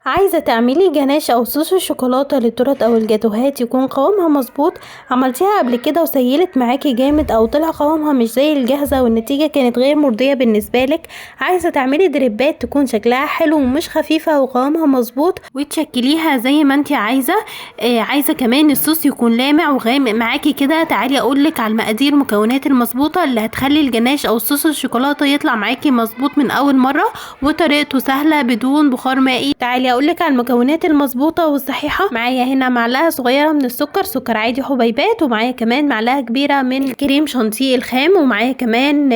عايزة تعملي جناش او صوص الشوكولاتة للتورت او الجاتوهات يكون قوامها مظبوط؟ عملتيها قبل كده وسيلت معاكي جامد او طلع قوامها مش زي الجاهزة والنتيجة كانت غير مرضية بالنسبة لك؟ عايزة تعملي دريبات تكون شكلها حلو ومش خفيفة وقوامها مظبوط وتشكليها زي ما انتي عايزة؟ عايزة كمان الصوص يكون لامع وغامق معاكي كده؟ تعالي اقولك على المقادير المكونات المظبوطة اللي هتخلي الجناش او صوص الشوكولاتة يطلع معاكي مظبوط من اول مرة وطريقته سهلة بدون بخار مائي. تعالي اقولك على المكونات المظبوطه والصحيحه. معايا هنا معلقه صغيره من السكر، سكر عادي حبيبات، ومعايا كمان معلقه كبيره من الكريم شانتيه الخام، ومعايا كمان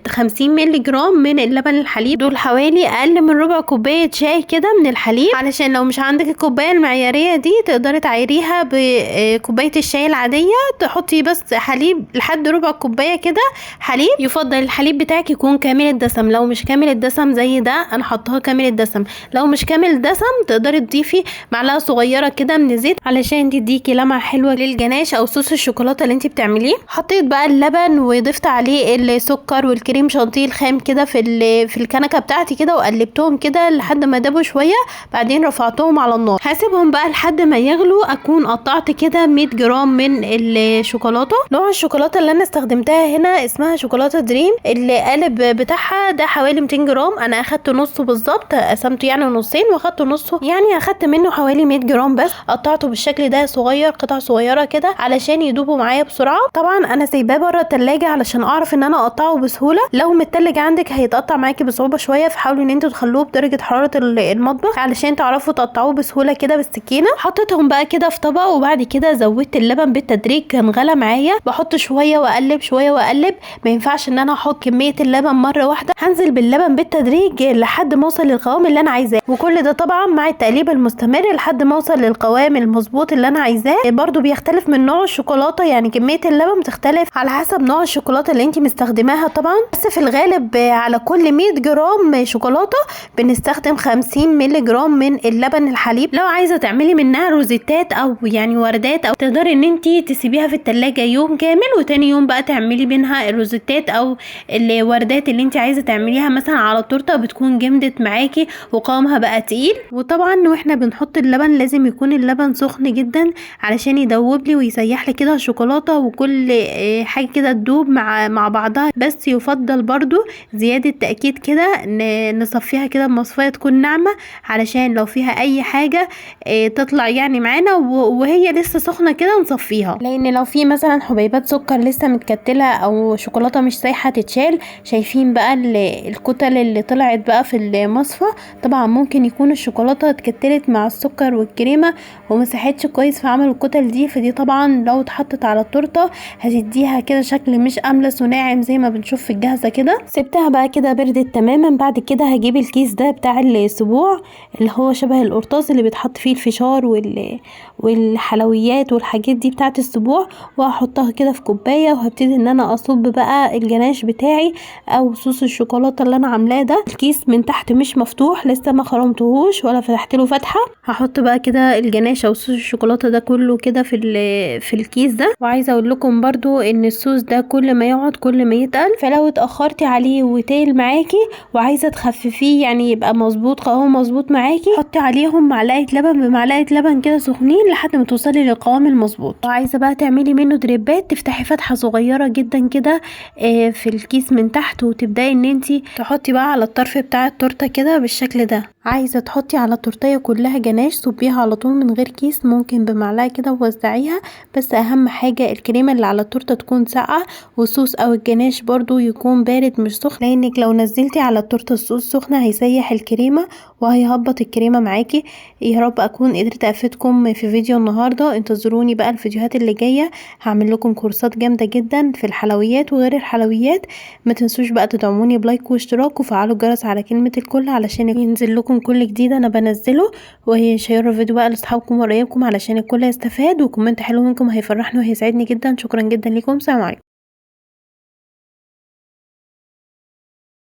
50 مللي جرام من اللبن الحليب. دول حوالي اقل من ربع كوبايه شاي كده من الحليب، علشان لو مش عندك الكوبايه المعياريه دي تقدري تعيريها بكوبايه الشاي العاديه. تحطي بس حليب لحد ربع كوبايه كده حليب. يفضل الحليب بتاعك يكون كامل الدسم، لو مش كامل الدسم زي ده انا حطها كامل الدسم. لو مش كامل الدسم تقدري تضيفي معلقه صغيره كده من الزيت علشان تديكي لمعه حلوه للجناش او صوص الشوكولاته اللي انت بتعمليه. حطيت بقى اللبن وضفت عليه السكر والكريم شانتيه الخام كده في الكنكه بتاعتي كده، وقلبتهم كده لحد ما دابوا شويه. بعدين رفعتهم على النار، هسيبهم بقى لحد ما يغلوا. اكون قطعت كده 100 جرام من الشوكولاته. نوع الشوكولاته اللي انا استخدمتها هنا اسمها شوكولاته دريم. القالب بتاعها ده حوالي 200 جرام، انا اخدت نصه بالظبط، قسمته يعني نصين واخدت نصه، يعني اخدت منه حوالي 100 جرام بس. قطعته بالشكل ده صغير، قطع صغيره كده علشان يدوبوا معايا بسرعه. طبعا انا سايباه بره التلاجة علشان اعرف ان انا اقطعه بسهوله. لو متلج عندك هيتقطع معاكي بصعوبه شويه، فحاولوا ان انتوا تخلوه بدرجه حراره المطبخ علشان تعرفوا تقطعوه بسهوله كده بالسكينه. حطيتهم بقى كده في طبق، وبعد كده زودت اللبن بالتدريج، كان غلى معايا. بحط شويه واقلب شويه واقلب، ما ينفعش ان انا احط كميه اللبن مره واحده. هنزل باللبن بالتدريج لحد ما اوصل للقوام اللي انا عايزاه، وكل ده طبعا مع التقليب المستمر لحد ما اوصل للقوام المظبوط اللي انا عايزاه. برضو بيختلف من نوع الشوكولاته، يعني كميه اللبن بتختلف على حسب نوع الشوكولاته اللي انت مستخدماها طبعا. بس في الغالب على كل 100 جرام شوكولاته بنستخدم 50 مللي جرام من اللبن الحليب. لو عايزه تعملي منها روزيتات او يعني وردات، او تقدري ان انت تسيبيها في التلاجة يوم كامل وتاني يوم بقى تعملي منها الروزيتات او الوردات اللي انت عايزه تعمليها مثلا على التورته، بتكون جمدت معاكي وقوامها بقى تقيل. وطبعا واحنا بنحط اللبن لازم يكون اللبن سخن جدا علشان يدوب لي ويسيح لي كده الشوكولاته وكل حاجه كده تدوب مع بعضها. بس يفضل برضو زياده تاكيد كده نصفيها كده بمصفيه تكون ناعمه، علشان لو فيها اي حاجه تطلع يعني معانا وهي لسه سخنه كده نصفيها. لان لو في مثلا حبيبات سكر لسه متكتله او شوكولاته مش سايحه تتشال. شايفين بقى الكتل اللي طلعت بقى في المصفى؟ طبعا ممكن يكون الشوكولاته اتكتلت مع السكر والكريمه ومسحتش كويس في عمل الكتل دي، فدي طبعا لو اتحطت على التورته هتديها كده شكل مش املس وناعم زي ما بنشوف في الجاهزه كده. سبتها بقى كده بردت تماما. بعد كده هجيب الكيس ده بتاع السبوع اللي هو شبه القرطاس اللي بيتحط فيه الفشار والحلويات والحاجات دي بتاعت السبوع، وهحطها كده في كوبايه، وهبتدي ان انا اصب بقى الجناش بتاعي او صوص الشوكولاته اللي انا عاملاه ده. الكيس من تحت مش مفتوح لسه، ما خرمتهوش ولا فتحت له فتحه. هحط بقى كده الجناش او صوص الشوكولاته ده كله كده في الكيس ده. وعايزه اقول لكم برضو ان الصوص ده كل ما يقعد كل ما يتقل، فلو اتاخرتي عليه وتقل معاكي وعايزه تخففيه يعني يبقى مظبوط قوام مظبوط معاكي، حطي عليهم معلقه لبن بمعلقه لبن كده سخنين لحد ما توصلي للقوام المظبوط. وعايزه بقى تعملي منه دريبات، تفتحي فتحه صغيره جدا كده في الكيس من تحت، وتبداي ان انتي تحطي بقى على الطرف بتاع التورته كده بالشكل ده. عايزه تحطي على التورتيه كلها جناش، صبيها على طول من غير كيس، ممكن بمعلقه كده ووزعيها. بس اهم حاجه الكريمه اللي على التورته تكون ساقعه، والصوص او الجناش برضو يكون بارد مش سخن، لانك لو نزلتي على التورته الصوص سخنه هيسيح الكريمه وهيهبط الكريمه معاكي. يا رب اكون قدرت افيدكم في فيديو النهارده. انتظروني بقى الفيديوهات اللي جايه، هعمل لكم كورسات جامده جدا في الحلويات وغير الحلويات. ما تنسوش بقى تدعموني بلايك واشتراك وفعلوا الجرس على كلمه الكل علشان ينزل لكم كل جديد انا بنزله. وشيروا الفيديو بقى لاصحابكم وقرايبكم علشان الكل يستفاد، وكومنت حلو منكم هيفرحني وهيسعدني جدا. شكرا جدا لكم، سلام عليكم.